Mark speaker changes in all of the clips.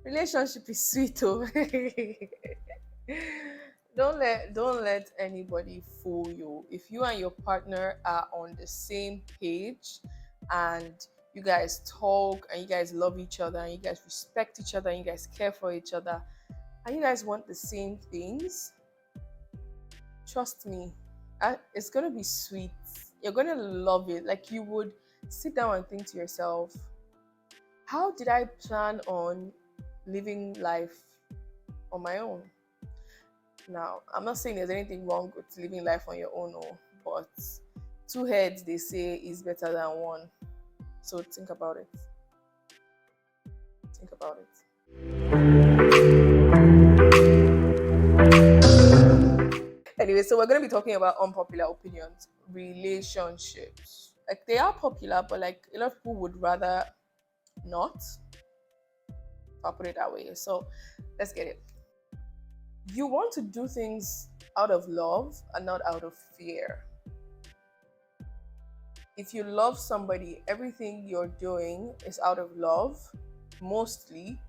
Speaker 1: Relationship is sweet, oh. Don't let anybody fool you. If you and your partner are on the same page and you guys talk and you guys love each other and you guys respect each other and you guys care for each other and you guys want the same things, trust me, it's gonna be sweet. You're gonna love it. Like you would sit down and think to yourself, how did I plan on living life on my own? Now, I'm not saying there's anything wrong with living life on your own, oh, but two heads, they say, is better than one. So think about it. Think about it. Anyway, so we're going to be talking about unpopular opinions, relationships. Like they are popular, but like a lot of people would rather not. I'll put it that way. So let's get it. You want to do things out of love and not out of fear. If you love somebody, everything you're doing is out of love, mostly,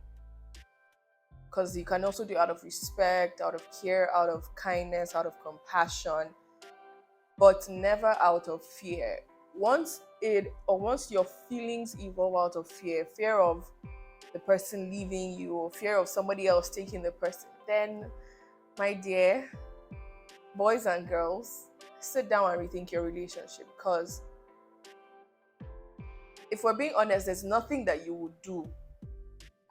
Speaker 1: because you can also do out of respect, out of care, out of kindness, out of compassion, but never out of fear. Once your feelings evolve out of fear of the person leaving you, or fear of somebody else taking the person, then, my dear, boys and girls, sit down and rethink your relationship. Because if we're being honest, there's nothing that you would do,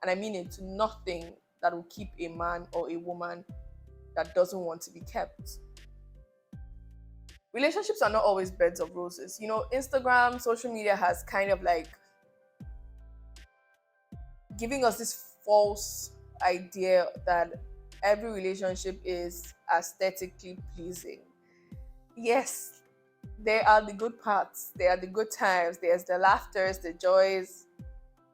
Speaker 1: and I mean it, nothing that will keep a man or a woman that doesn't want to be kept. Relationships are not always beds of roses. You know, Instagram, social media has kind of like giving us this false idea that every relationship is aesthetically pleasing. Yes, there are the good parts, there are the good times, there's the laughters, the joys,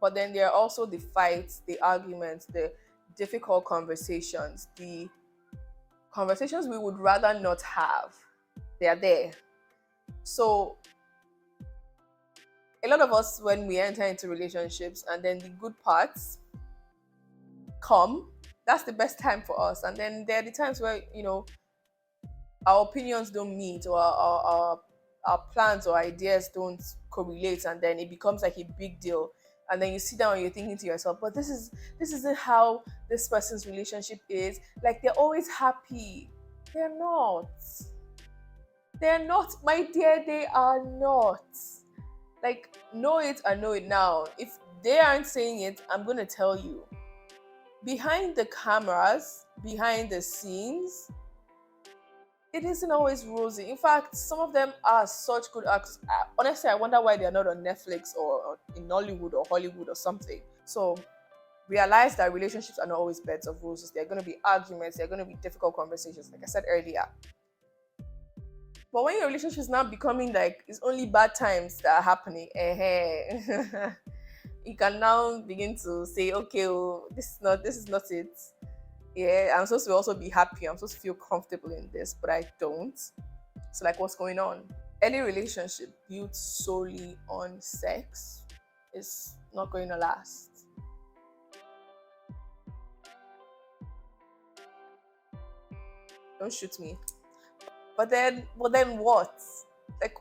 Speaker 1: but then there are also the fights, the arguments, the difficult conversations, the conversations we would rather not have. They are there. So a lot of us, when we enter into relationships and then the good parts come, that's the best time for us. And then there are the times where, our opinions don't meet, or our plans or ideas don't correlate, and then it becomes like a big deal. And then you sit down and you're thinking to yourself, but this isn't how this person's relationship is. Like they're always happy. They're not. They're not, my dear, they are not. Like, know it and know it now. If they aren't saying it, I'm gonna tell you. Behind the cameras, behind the scenes, it isn't always rosy. In fact, some of them are such good actors. Honestly, I wonder why they're not on Netflix or in Nollywood or Hollywood or something. So realize that relationships are not always beds of roses. There are going to be arguments. There are going to be difficult conversations, like I said earlier. But when your relationship is now becoming like it's only bad times that are happening, you can now begin to say, okay, oh, this is not it. Yeah, I'm supposed to also be happy. I'm supposed to feel comfortable in this, but I don't. So, like, what's going on? Any relationship built solely on sex is not going to last. Don't shoot me. But then what? Like,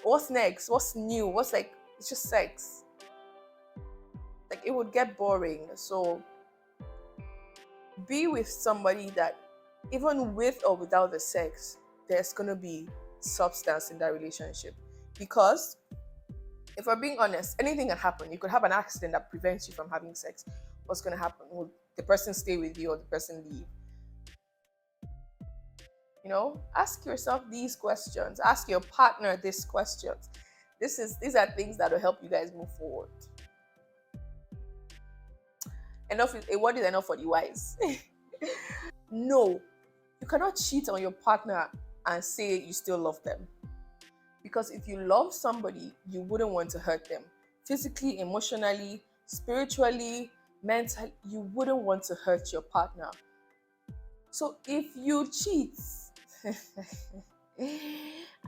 Speaker 1: what's next? What's new? What's like? It's just sex. Like, it would get boring. So, be with somebody that, even with or without the sex, there's gonna be substance in that relationship. Because if we're being honest, anything can happen. You could have an accident that prevents you from having sex. What's gonna happen? Will the person stay with you or the person leave? Ask yourself these questions. Ask your partner these questions. These are things that will help you guys move forward. A word is enough for the wise. No, you cannot cheat on your partner and say you still love them. Because if you love somebody, you wouldn't want to hurt them. Physically, emotionally, spiritually, mentally, you wouldn't want to hurt your partner. So if you cheat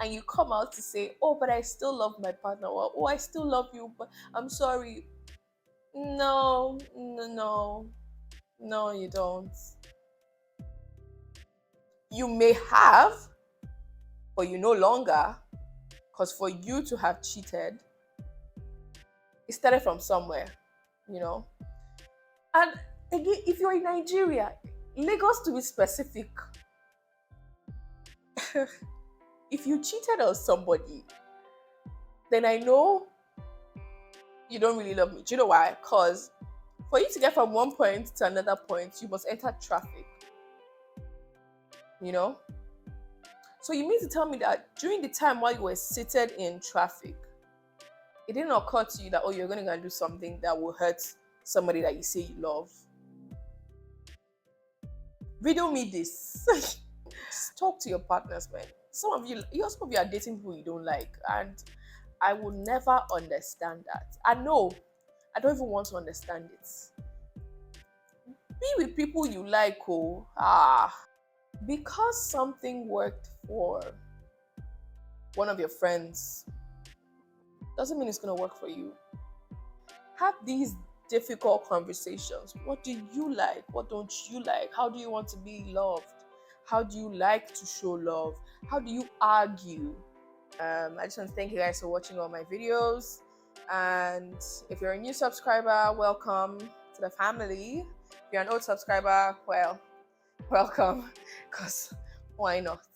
Speaker 1: and you come out to say, oh, but I still love my partner, or oh, I still love you, but I'm sorry. No, no, no. No, you don't. You may have, but you no longer. Because for you to have cheated, it started from somewhere, you know. And again, if you're in Nigeria, Lagos to be specific, if you cheated on somebody, then I know you don't really love me. Do you know why? Because for you to get from one point to another point, you must enter traffic, you know? So you mean to tell me that during the time while you were seated in traffic, it didn't occur to you that, oh, you're going to go and do something that will hurt somebody that you say you love? Riddle me this. Just talk to your partners, man. Some of you are dating people you don't like, and I will never understand that. I know, I don't even want to understand it. Be with people you like, oh, because something worked for one of your friends doesn't mean it's gonna work for you. Have these difficult conversations. What do you like? What don't you like? How do you want to be loved? How do you like to show love? How do you argue? I just want to thank you guys for watching all my videos. And if you're a new subscriber, welcome to the family. If you're an old subscriber, well, welcome, because why not?